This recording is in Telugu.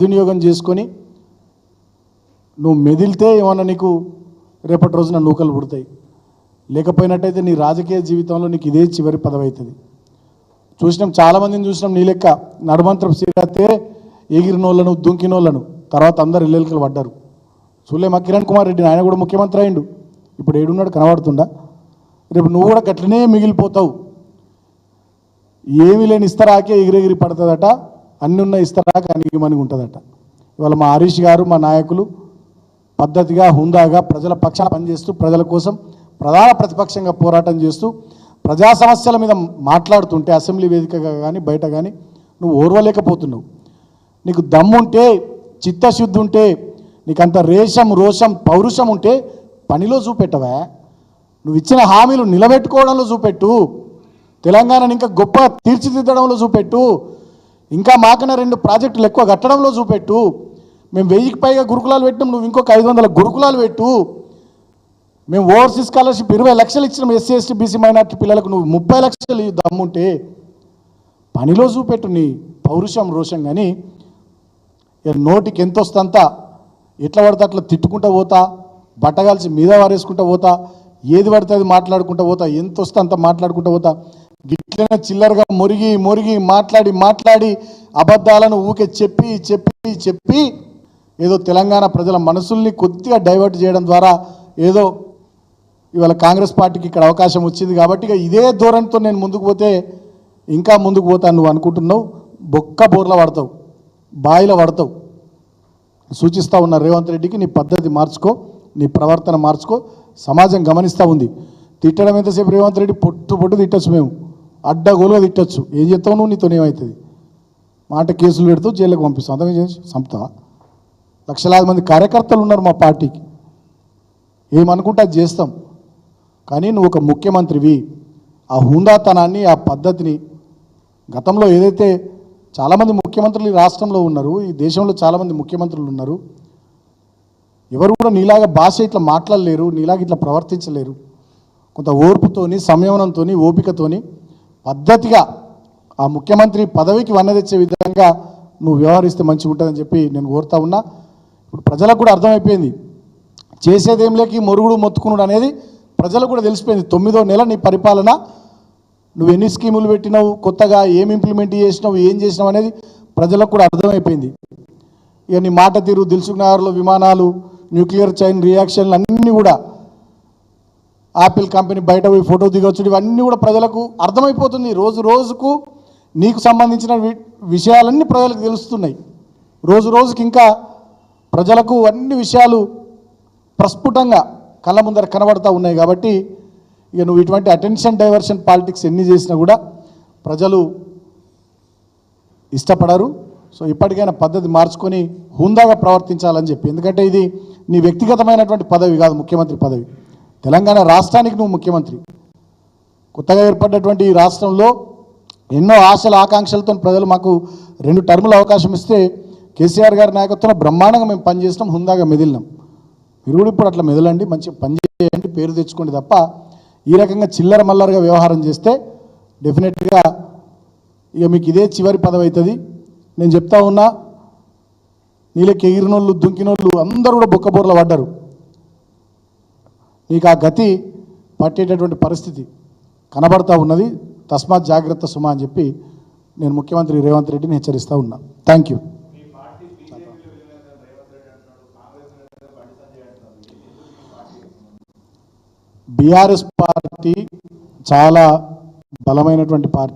వినియోగం చేసుకొని నువ్వు మెదిలితే ఏమన్నా నీకు రేపటి రోజున నూకలు పుడతాయి. లేకపోయినట్టయితే నీ రాజకీయ జీవితంలో నీకు ఇదే చివరి పదవి అవుతుంది. చూసినాం, చాలామందిని చూసినాం నీ లెక్క నడుమంత్రం సీరాతే ఎగిరినోళ్ళను దుంకినోళ్ళను, తర్వాత అందరు ఇల్లెలకలు పడ్డారు. చూలేమా కిరణ్ కుమార్ రెడ్డి, ఆయన కూడా ముఖ్యమంత్రి అయిండు, ఇప్పుడు ఏడున్నాడు కనబడుతుండా? రేపు నువ్వు కూడా గట్లనే మిగిలిపోతావు. ఏమీ లేని ఇస్తరాకే ఎగిరెగిరి పడుతుందట, అన్ని ఉన్న ఇస్తరాక అనిగిమనిగి ఉంటుందట. ఇవాళ మా హరీష్ గారు, మా నాయకులు పద్ధతిగా హుందాగా ప్రజల పక్షాన పనిచేస్తూ ప్రజల కోసం ప్రధాన ప్రతిపక్షంగా పోరాటం చేస్తూ ప్రజా సమస్యల మీద మాట్లాడుతుంటే అసెంబ్లీ వేదికగా కానీ బయట కానీ నువ్వు ఓర్వలేకపోతున్నావు. నీకు దమ్ముంటే, చిత్తశుద్ధి ఉంటే, నీకంత రేషం రోషం పౌరుషం ఉంటే పనిలో చూపెట్టవా? నువ్వు ఇచ్చిన హామీలు నిలబెట్టుకోవడంలో చూపెట్టు, తెలంగాణను ఇంకా గొప్ప తీర్చిదిద్దడంలో చూపెట్టు, ఇంకా మాకన్నా 2 ప్రాజెక్టులు ఎక్కువ కట్టడంలో చూపెట్టు. మేము 1000కి పైగా గురుకులాలు పెట్టినాం, నువ్వు ఇంకొక 500 గురుకులాలు పెట్టు. మేము ఓవర్సీస్ స్కాలర్షిప్ 20 లక్షలు ఇచ్చినాం ఎస్సీ ఎస్టీ బీసీ మైనార్టీ పిల్లలకు, నువ్వు 30 లక్షలు దమ్ముంటే పనిలో చూపెట్టు నీ పౌరుషం రోషం. కానీ నోటికి ఎంత వస్తుందంత ఎట్లా పడితే అట్లా తిట్టుకుంటూ పోతా, బట్టగాల్చి మీద వారేసుకుంటూ పోతా, ఏది పడితే అది మాట్లాడుకుంటూ పోతా, ఎంత వస్తే అంత మాట్లాడుకుంటూ పోతా. గిట్లనే చిల్లరగా మొరిగి మాట్లాడి అబద్ధాలను ఊకే చెప్పి ఏదో తెలంగాణ ప్రజల మనసుల్ని కొద్దిగా డైవర్ట్ చేయడం ద్వారా ఏదో ఇవాళ కాంగ్రెస్ పార్టీకి ఇక్కడ అవకాశం వచ్చింది కాబట్టి ఇదే ధోరణితో నేను ముందుకు పోతే ఇంకా ముందుకు పోతాను నువ్వు అనుకుంటున్నావు. బొక్క బోర్ల పడతావు, బాయిలో పడతావు. సూచిస్తూ ఉన్న రేవంత్ రెడ్డికి నీ పద్ధతి మార్చుకో, నీ ప్రవర్తన మార్చుకో. సమాజం గమనిస్తూ ఉంది. తిట్టడం ఎంతసేపు రేవంత్ రెడ్డి పొట్టు తిట్టచ్చు, మేము అడ్డగోలుగా తిట్టచ్చు. ఏం చెప్తావు నువ్వు? నీతోనేమవుతుంది? మాట కేసులు పెడుతూ జైలుకు పంపిస్తావు. అంతమే చేసి చంపుతావా? లక్షలాది మంది కార్యకర్తలు ఉన్నారు మా పార్టీకి, ఏమనుకుంటే అది చేస్తాం. కానీ నువ్వు ఒక ముఖ్యమంత్రివి, ఆ హుందాతనాన్ని, ఆ పద్ధతిని గతంలో ఏదైతే చాలామంది ముఖ్యమంత్రులు ఈ రాష్ట్రంలో ఉన్నారు, ఈ దేశంలో చాలామంది ముఖ్యమంత్రులు ఉన్నారు, ఎవరు కూడా నీలాగా భాష ఇట్లా మాట్లాడలేరు, నీలాగా ఇట్లా ప్రవర్తించలేరు. కొంత ఓర్పుతోని, సంయమనంతోని, ఓపికతోని పద్ధతిగా ఆ ముఖ్యమంత్రి పదవికి వన్న తెచ్చే విధంగా నువ్వు వ్యవహరిస్తే మంచిగా ఉంటుందని చెప్పి నేను కోరుతా ఉన్నా. ఇప్పుడు ప్రజలకు కూడా అర్థమైపోయింది, చేసేదేం లేక మొరుగుడు మొత్తుకునుడు అనేది ప్రజలకు కూడా తెలిసిపోయింది. 9వ నెల నీ పరిపాలన, నువ్వు ఎన్ని స్కీములు పెట్టినావు, కొత్తగా ఏమి ఇంప్లిమెంట్ చేసినావు, ఏం చేసినావు అనేది ప్రజలకు కూడా అర్థమైపోయింది. ఇక నీ మాట తీరు, దిల్సుఖ్నగర్లో విమానాలు, న్యూక్లియర్ చైన్ రియాక్షన్లు అన్నీ కూడా, యాపిల్ కంపెనీ బయట పోయి ఫోటో దిగొచ్చు, ఇవన్నీ కూడా ప్రజలకు అర్థమైపోతుంది. రోజుకు నీకు సంబంధించిన విషయాలన్నీ ప్రజలకు తెలుస్తున్నాయి. రోజుకి ఇంకా ప్రజలకు అన్ని విషయాలు ప్రస్ఫుటంగా కళ్ళ ముందర కనబడుతూ ఉన్నాయి. కాబట్టి ఇక నువ్వు ఇటువంటి అటెన్షన్ డైవర్షన్ పాలిటిక్స్ ఎన్ని చేసినా కూడా ప్రజలు ఇష్టపడరు. సో ఇప్పటికైనా పద్ధతి మార్చుకొని హుందాగా ప్రవర్తించాలని చెప్పి, ఎందుకంటే ఇది నీ వ్యక్తిగతమైనటువంటి పదవి కాదు, ముఖ్యమంత్రి పదవి. తెలంగాణ రాష్ట్రానికి నువ్వు ముఖ్యమంత్రి. కొత్తగా ఏర్పడ్డటువంటి ఈ రాష్ట్రంలో ఎన్నో ఆశల ఆకాంక్షలతో ప్రజలు మాకు 2 టర్ముల అవకాశం ఇస్తే కేసీఆర్ గారి నాయకత్వంలో బ్రహ్మాండంగా మేము పనిచేసినాం, హుందాగా మెదిలినాం. మీరు కూడా ఇప్పుడు అట్లా మెదలండి, మంచిగా పని చేయండి, పేరు తెచ్చుకోండి. తప్ప ఈ రకంగా చిల్లర మల్లరగా వ్యవహారం చేస్తే డెఫినెట్గా ఇక మీకు ఇదే చివరి పదవి అవుతుంది. నేను చెప్తా ఉన్నా, నీళ్ళకి ఎగిరినోళ్ళు దుంకినోళ్ళు అందరూ కూడా బొక్కబోర్ల పడ్డారు. నీకు ఆ గతి పట్టేటటువంటి పరిస్థితి కనబడతా ఉన్నది. తస్మాత్ జాగ్రత్త సుమా అని చెప్పి నేను ముఖ్యమంత్రి రేవంత్ రెడ్డిని హెచ్చరిస్తూ ఉన్నా. Thank you. బీఆర్ఎస్ పార్టీ చాలా బలమైనటువంటి పార్టీ.